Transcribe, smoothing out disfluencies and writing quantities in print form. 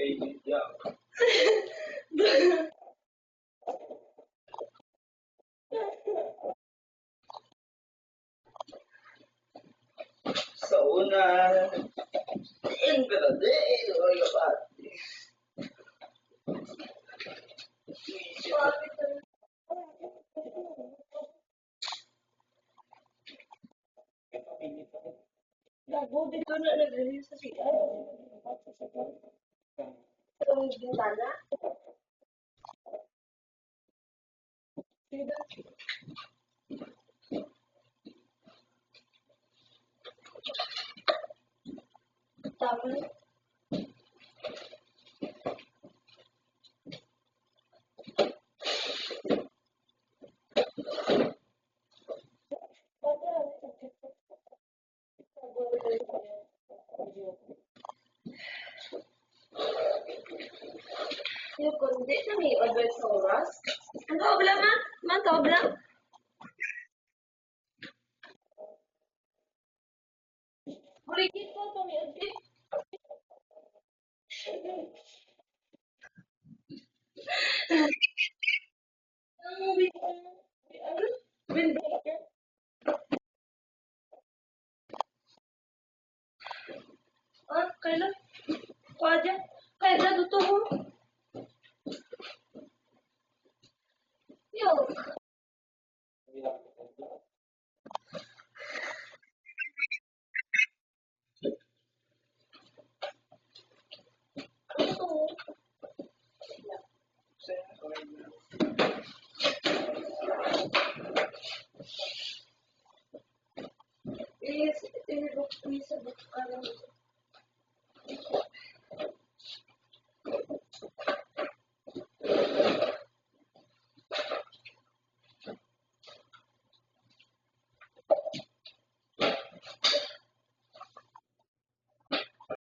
Sa una, diin ka na diin. Ay, kapat. Gago, dito na nagre sa CR. Sa bintana. Tama. Yung kundi na may advice sa oras. Ang kaobla ma? Man, kaobla? Buligid ko ito may advice. Ano? Windbreaker? Ah, kailan? Kuadya? Kailan ito mo? Yo. Ano to? Is,